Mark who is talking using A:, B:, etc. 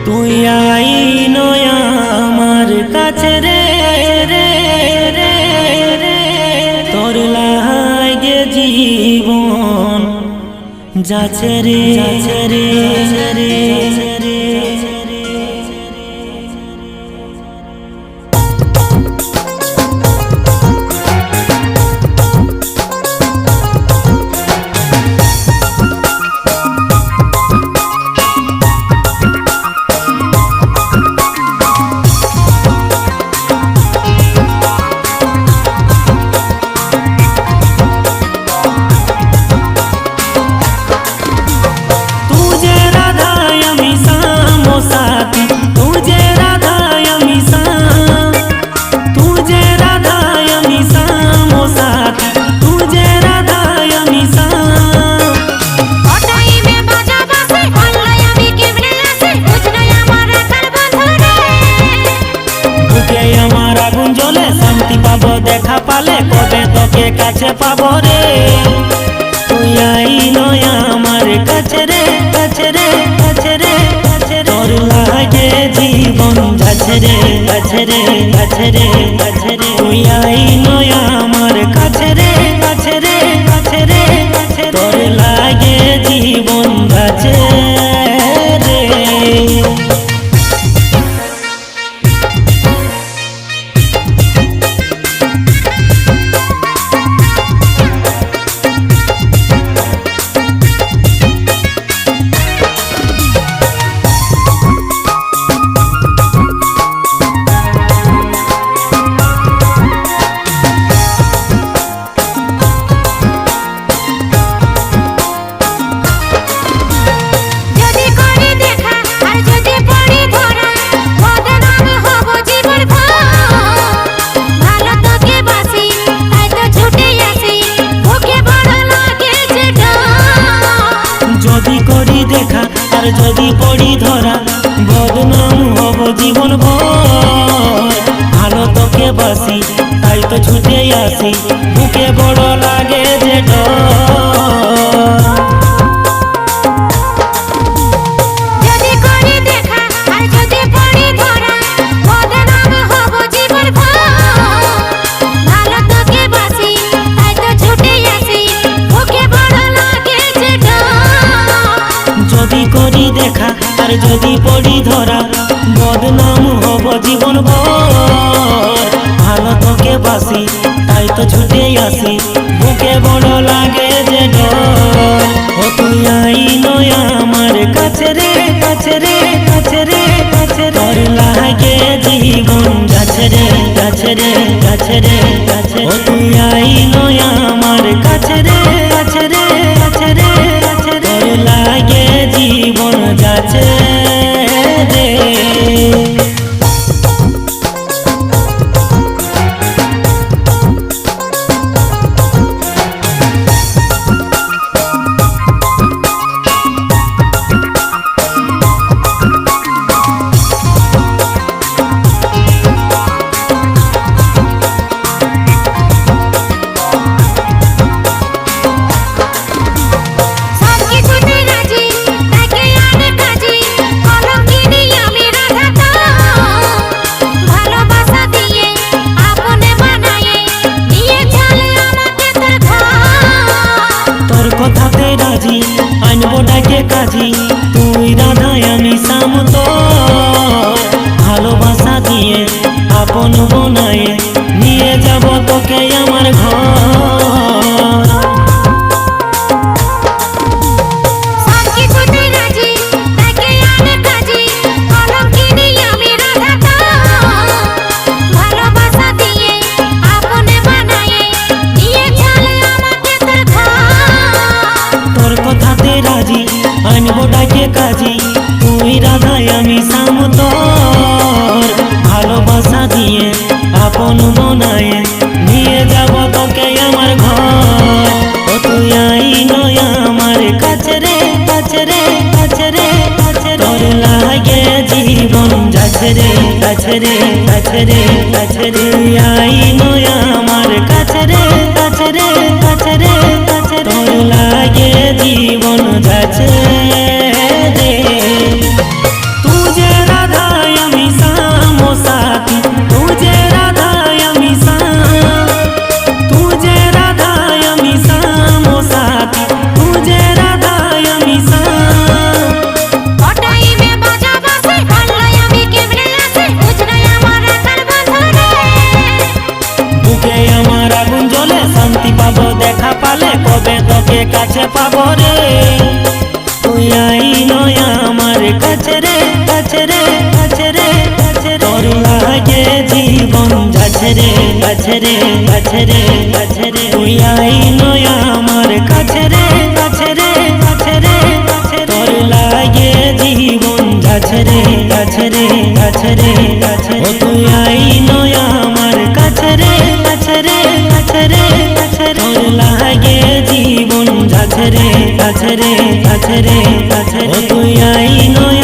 A: তুই আইনো আমার কাছে রে রে রে রে, তোর লাগে জীবন যাচ্ছে রে যাচ্ছে রে রে রে। দেখা পালে কবে তোকে কাছে পাবো রে, তুই আইনো আমার কাছে রে কাছে রে কাছে রে কাছে রে, তোর লাগে জীবন যাচ্ছে রে কাছে রে কাছে রে কাছে রে, তুই আইনো আমার কাছে রে কাছে রে কাছে রে কাছে, তোর লাগে জীবন যাচ্ছে রে। যদি পড়ি ধরা বদনাম হব জীবন ভর, ভালো তোকে বাসি তাই তো ছুটে আসি, বুকে বড় লাগে যে ডর। যদি করি দেখা আর যদি পড়ি ধরা বদনাম হব জীবন ভর, ভালো তোকে বাসি তাই তো ছুটে আসি, বুকে বড় লাগে যে ডর। ও তুই আইনো আমার কাছে রে কাছে রে কাছে রে কাছে, তোর লাগে জীবন যাচ্ছে রে যাচ্ছে রে যাচ্ছে রে যাচ্ছে, ও তুই আইনো আমার কাছে রে কাছে রে কাছে রে কাছে, তোর লাগে জীবন যাচ্ছে রে। আনবো ডাকে কাজী তুই রাধা আমি শাম, তোর ভালোবাসা দিয়ে আপন বনায়ে নিয়ে যাব তোকে আমার ঘর। আনবো ডাকে কাজী তুই রাধা আমি শাম, তোর ভালোবাসা দিয়ে আপন বনায়ে নিয়ে যাব তোকে আমার ঘর। ও তুই আইনো আমার কাছে রে কাছে রে কাছে রে কাছে, তোর লাগে জীবন যাচ্ছে রে কাছে রে কাছে রে কাছে রে, আইনো আমার কাছে রে কাছে রে কাছে রে কাছে, তোর লাগে জীবন যাচ্ছে রে। তুঝে তোকে কাছে পাবো রে, তুই আই নয় আমার কাছে রে, কাছে রে, কাছে রে, কাছে রে। তোর লাগে জীবন যাচ্ছে রে, কাছে রে, কাছে রে, কাছে রে। তুই আই নয় আমার কাছে রে, কাছে রে, কাছে রে, কাছে রে। তোর লাগে জীবন যাচ্ছে রে, কাছে রে, কাছে রে, কাছে রে। তুই আই নয় আমার কাছে রে, কাছে রে, কাছে রে, কাছে রে। তোর লাগে জীবন যাচ্ছে রে, কাছে রে, কাছে রে, কাছে রে। তুই আই নয়